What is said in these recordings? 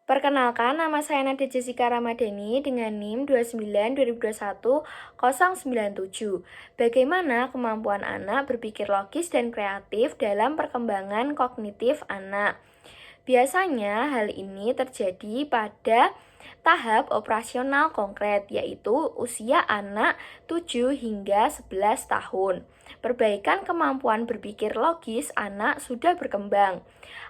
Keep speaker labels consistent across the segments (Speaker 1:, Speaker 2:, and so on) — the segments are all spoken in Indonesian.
Speaker 1: Perkenalkan, nama saya Nadia Jessica Ramadhani dengan NIM 29 2021 097. Bagaimana kemampuan anak berpikir logis dan kreatif dalam perkembangan kognitif anak? Biasanya hal ini terjadi pada tahap operasional konkret, yaitu usia anak 7 hingga 11 tahun. Perbaikan kemampuan berpikir logis anak sudah berkembang.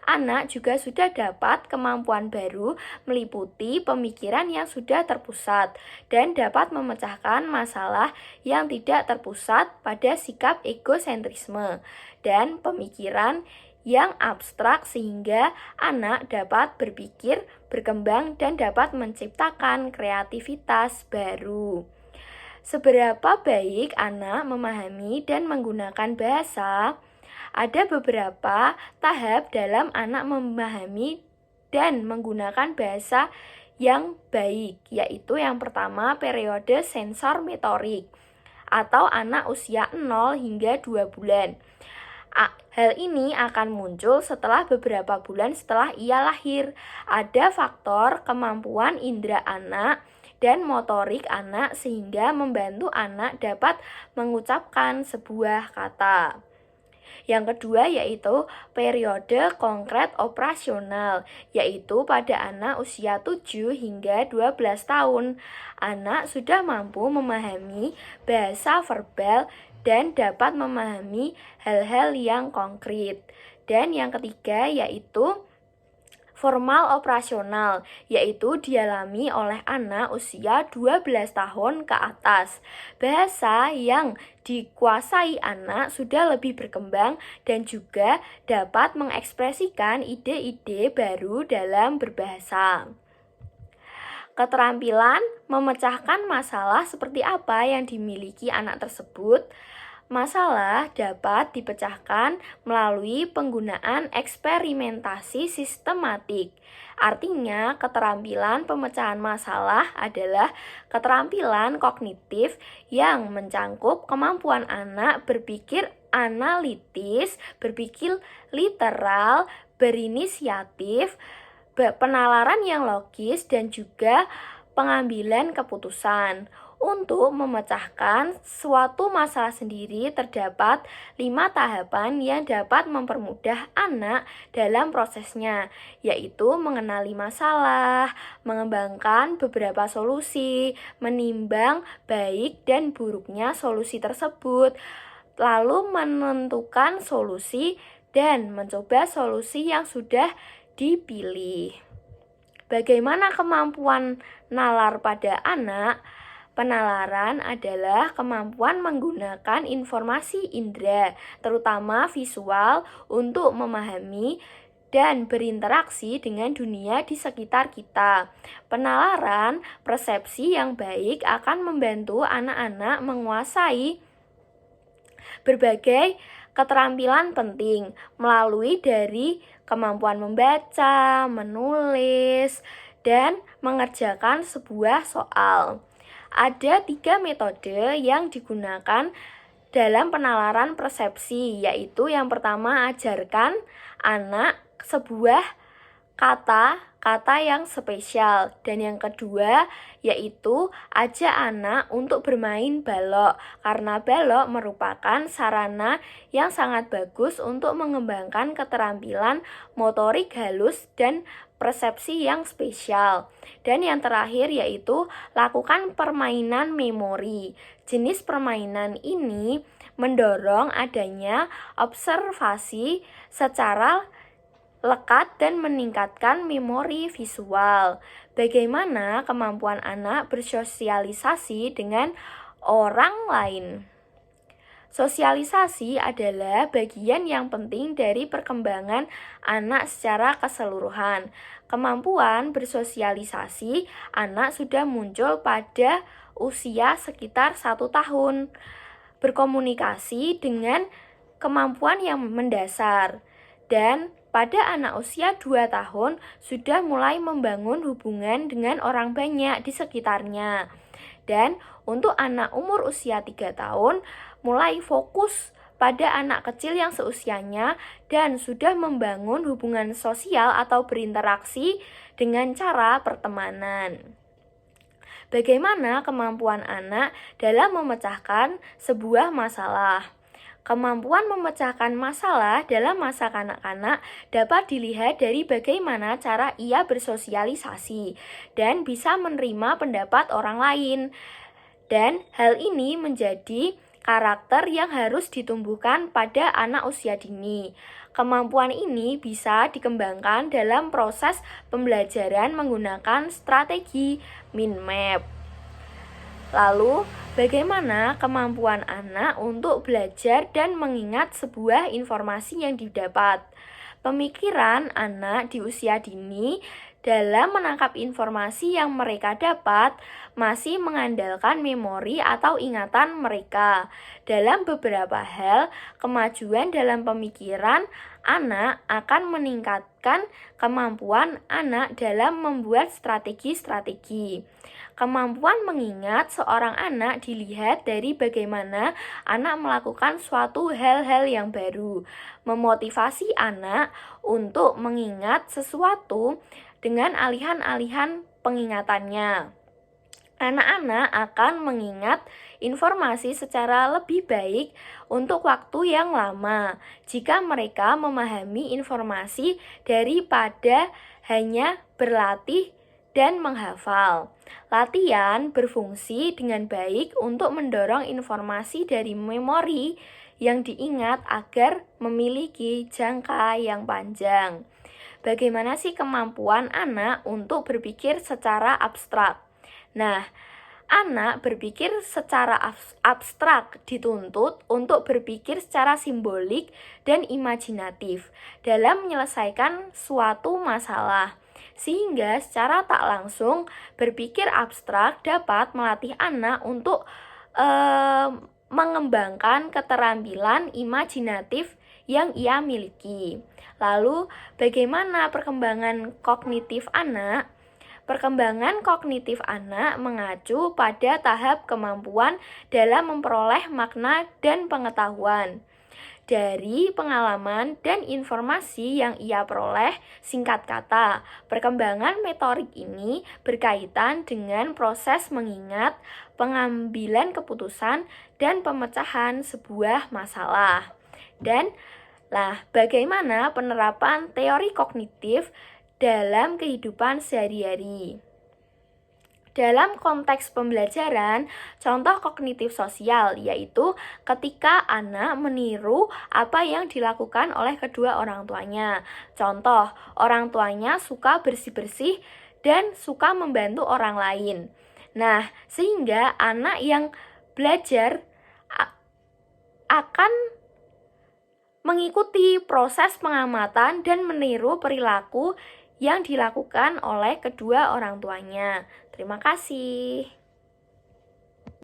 Speaker 1: Anak juga sudah dapat kemampuan baru meliputi pemikiran yang sudah terpusat dan dapat memecahkan masalah yang tidak terpusat pada sikap egosentrisme dan pemikiran yang abstrak sehingga anak dapat berpikir, berkembang, dan dapat menciptakan kreativitas baru. Seberapa baik anak memahami dan menggunakan bahasa? Ada beberapa tahap dalam anak memahami dan menggunakan bahasa yang baik, yaitu yang pertama periode sensor motorik atau anak usia 0 hingga 2 bulan. Hal ini akan muncul setelah beberapa bulan setelah ia lahir. Ada faktor kemampuan indera anak dan motorik anak sehingga membantu anak dapat mengucapkan sebuah kata. Yang kedua yaitu periode konkret operasional, yaitu pada anak usia 7 hingga 12 tahun. Anak sudah mampu memahami bahasa verbal dan dapat memahami hal-hal yang konkret. Dan yang ketiga yaitu formal operasional, yaitu dialami oleh anak usia 12 tahun ke atas. Bahasa yang dikuasai anak sudah lebih berkembang dan juga dapat mengekspresikan ide-ide baru dalam berbahasa. Keterampilan memecahkan masalah seperti apa yang dimiliki anak tersebut? Masalah dapat dipecahkan melalui penggunaan eksperimentasi sistematik. Artinya, keterampilan pemecahan masalah adalah keterampilan kognitif yang mencangkup kemampuan anak berpikir analitis, berpikir literal, berinisiatif, penalaran yang logis, dan juga pengambilan keputusan. Untuk memecahkan suatu masalah sendiri terdapat 5 tahapan yang dapat mempermudah anak dalam prosesnya, yaitu mengenali masalah, mengembangkan beberapa solusi, menimbang baik dan buruknya solusi tersebut, lalu menentukan solusi dan mencoba solusi yang sudah dipilih. Bagaimana kemampuan nalar pada anak? Penalaran adalah kemampuan menggunakan informasi indera, terutama visual, untuk memahami dan berinteraksi dengan dunia di sekitar kita. Penalaran persepsi yang baik akan membantu anak-anak menguasai berbagai keterampilan penting melalui dari kemampuan membaca, menulis, dan mengerjakan sebuah soal. Ada 3 metode yang digunakan dalam penalaran persepsi, yaitu yang pertama, ajarkan anak sebuah kata yang spesial, dan yang kedua yaitu ajak anak untuk bermain balok, karena balok merupakan sarana yang sangat bagus untuk mengembangkan keterampilan motorik halus dan persepsi yang spesial. Dan yang terakhir yaitu lakukan permainan memori. Jenis permainan ini mendorong adanya observasi secara lekat dan meningkatkan memori visual. Bagaimana kemampuan anak bersosialisasi dengan orang lain? Sosialisasi adalah bagian yang penting dari perkembangan anak secara keseluruhan. Kemampuan bersosialisasi anak sudah muncul pada usia sekitar 1 tahun. Berkomunikasi dengan kemampuan yang mendasar. Dan pada anak usia 2 tahun sudah mulai membangun hubungan dengan orang banyak di sekitarnya. Dan untuk anak umur usia 3 tahun mulai fokus pada anak kecil yang seusianya dan sudah membangun hubungan sosial atau berinteraksi dengan cara pertemanan. Bagaimana kemampuan anak dalam memecahkan sebuah masalah? Kemampuan memecahkan masalah dalam masa kanak-kanak dapat dilihat dari bagaimana cara ia bersosialisasi dan bisa menerima pendapat orang lain. Dan hal ini menjadi karakter yang harus ditumbuhkan pada anak usia dini. Kemampuan ini bisa dikembangkan dalam proses pembelajaran menggunakan strategi mind map. Lalu, bagaimana kemampuan anak untuk belajar dan mengingat sebuah informasi yang didapat? Pemikiran anak di usia dini dalam menangkap informasi yang mereka dapat masih mengandalkan memori atau ingatan mereka. Dalam beberapa hal, kemajuan dalam pemikiran anak akan meningkatkan kemampuan anak dalam membuat strategi-strategi. Kemampuan mengingat seorang anak dilihat dari bagaimana anak melakukan suatu hal-hal yang baru. Memotivasi anak untuk mengingat sesuatu dengan alihan-alihan pengingatannya. Anak-anak akan mengingat informasi secara lebih baik untuk waktu yang lama jika mereka memahami informasi daripada hanya berlatih dan menghafal. Latihan berfungsi dengan baik untuk mendorong informasi dari memori yang diingat agar memiliki jangka yang panjang. Bagaimana sih kemampuan anak untuk berpikir secara abstrak? Nah, anak berpikir secara abstrak dituntut untuk berpikir secara simbolik dan imajinatif dalam menyelesaikan suatu masalah. Sehingga secara tak langsung berpikir abstrak dapat melatih anak untuk mengembangkan keterampilan imajinatif yang ia miliki. Lalu, bagaimana perkembangan kognitif anak? Perkembangan kognitif anak mengacu pada tahap kemampuan dalam memperoleh makna dan pengetahuan. Dari pengalaman dan informasi yang ia peroleh, singkat kata, perkembangan motorik ini berkaitan dengan proses mengingat, pengambilan keputusan, dan pemecahan sebuah masalah. Dan bagaimana penerapan teori kognitif dalam kehidupan sehari-hari? Dalam konteks pembelajaran, contoh kognitif sosial yaitu ketika anak meniru apa yang dilakukan oleh kedua orang tuanya. Contoh, orang tuanya suka bersih-bersih dan suka membantu orang lain. Nah, sehingga anak yang belajar akan mengikuti proses pengamatan dan meniru perilaku yang dilakukan oleh kedua orang tuanya. Terima kasih.